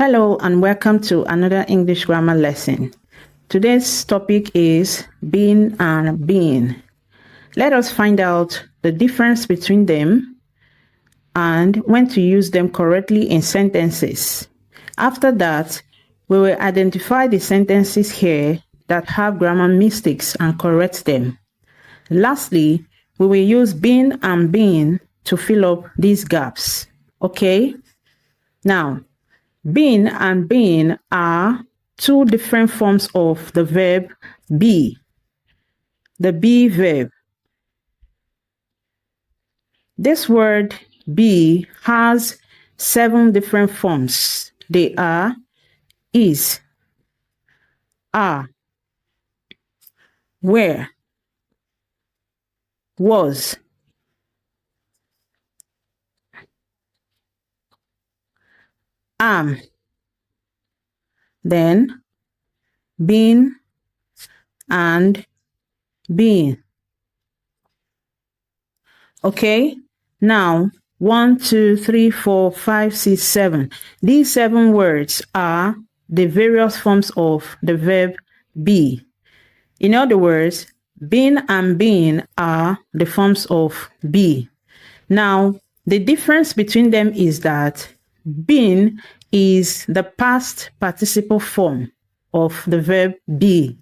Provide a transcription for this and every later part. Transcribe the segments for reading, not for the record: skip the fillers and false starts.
Hello and welcome to another English grammar lesson. Today's topic is been and being. Let us find out the difference between them and when to use them correctly in sentences. After that, we will identify the sentences here that have grammar mistakes and correct them. Lastly, we will use been and being to fill up these gaps. Okay? Now, been and being are two different forms of the verb be. The be verb. This word be has 7 different forms. They are is, are, were, was, am, then been and being. Okay, now 1, 2, 3, 4, 5, 6, 7. These 7 words are the various forms of the verb be. In other words, been and being are the forms of be. Now, the difference between them is that been is the past participle form of the verb be.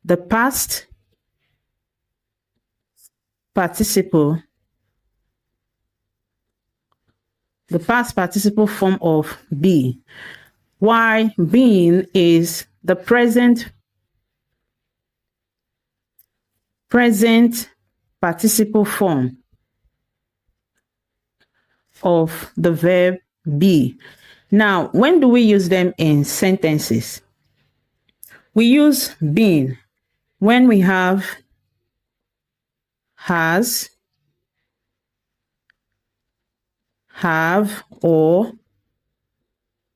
The past participle form of be, while being is the present participle form of the verb be. Now, when do we use them in sentences? We use been when we have has, have, or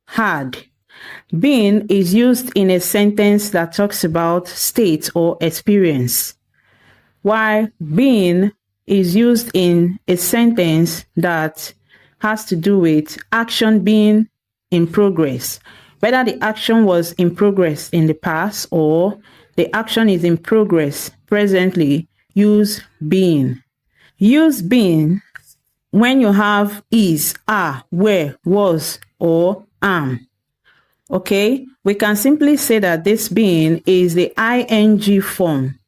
had. Been is used in a sentence that talks about state or experience, while being is used in a sentence that has to do with action being in progress. Whether the action was in progress in the past or the action is in progress presently, use being. Use being when you have is, are, were, was, or am. Okay, we can simply say that this being is the ing form.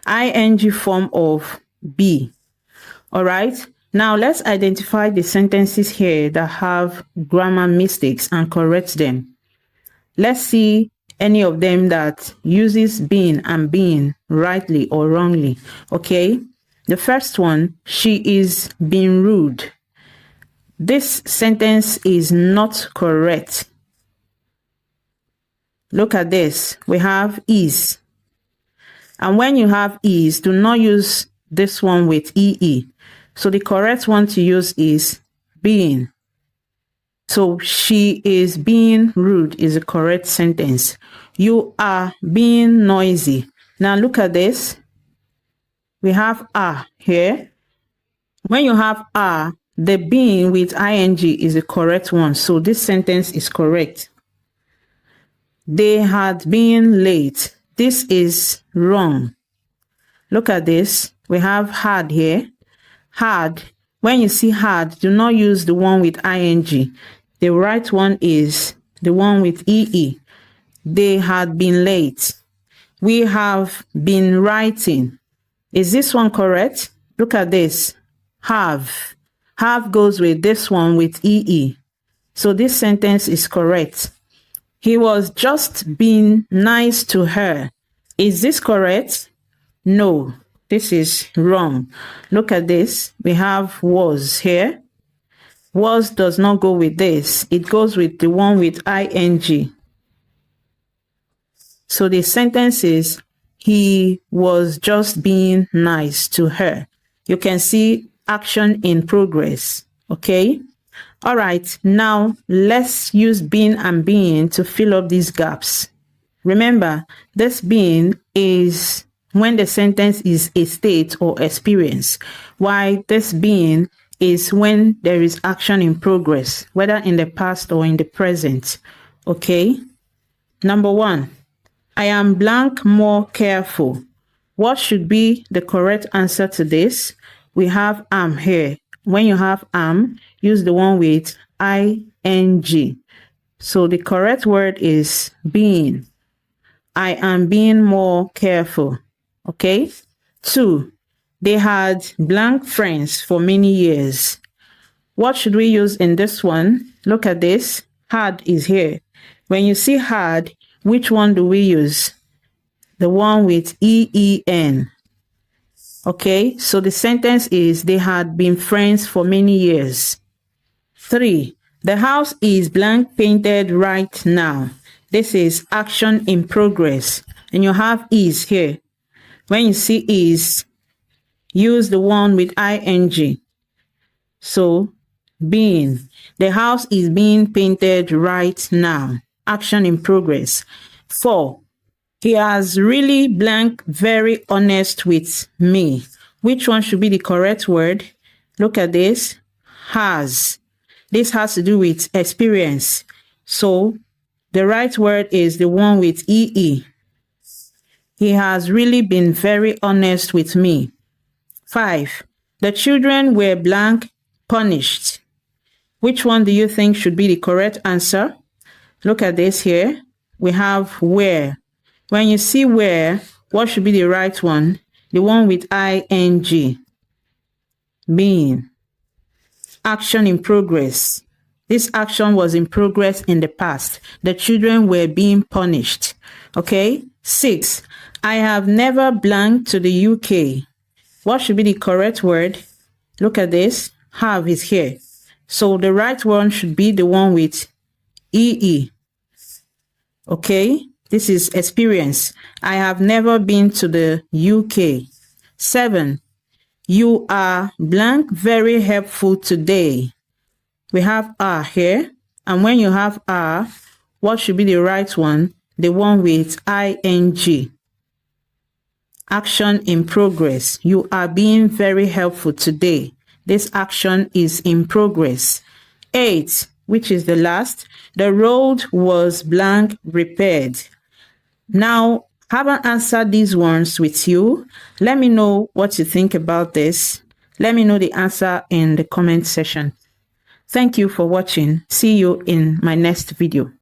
Ing form of be. All right, now let's identify the sentences here that have grammar mistakes and correct them. Let's see any of them that uses been and being rightly or wrongly. Okay, the first one, she is being rude. This sentence is not correct. Look at this. We have is. And when you have is, do not use this one with ee. So the correct one to use is being. So she is being rude is a correct sentence. You are being noisy. Now look at this. We have are here. When you have are, the being with ing is the correct one. So this sentence is correct. They had been late. This is wrong. Look at this. We have had here. Had. When you see had, do not use the one with ing. The right one is the one with ee. They had been late. We have been writing. Is this one correct? Look at this. Have. Have goes with this one with ee. So this sentence is correct. He was just being nice to her. Is this correct? No, this is wrong. Look at this. We have was here. Was does not go with this. It goes with the one with ing. So the sentence is, he was just being nice to her. You can see action in progress. Okay? All right, now let's use been and being to fill up these gaps. Remember, this being is when the sentence is a state or experience, while this being is when there is action in progress, whether in the past or in the present. Okay? Number 1, I am blank more careful. What should be the correct answer to this? We have am here. When you have am, use the one with ing. So the correct word is being. I am being more careful. Okay? 2, they had blank friends for many years. What should we use in this one? Look at this. Had is here. When you see had, which one do we use? The one with EEN. Okay, so the sentence is they had been friends for many years. 3, the house is blank painted right now. This is action in progress. And you have is here. When you see is, use the one with ing. So, being. The house is being painted right now. Action in progress. 4, he has really blank very honest with me. Which one should be the correct word? Look at this. Has. This has to do with experience. So, the right word is the one with EE. He has really been very honest with me. 5, the children were blank punished. Which one do you think should be the correct answer? Look at this here. We have were. When you see were, what should be the right one? The one with ing. Being. Action in progress. This action was in progress in the past. The children were being punished. Okay? 6, I have never blanked to the UK. What should be the correct word? Look at this. Have is here. So the right one should be the one with EE. Okay? This is experience. I have never been to the UK. 7, you are blank very helpful today. We have are here. And when you have are, what should be the right one? The one with ing. Action in progress. You are being very helpful today. This action is in progress. 8, which is the last. The road was blank repaired. Now, haven't answered these ones with you. Let me know what you think about this. Let me know the answer in the comment section. Thank you for watching. See you in my next video.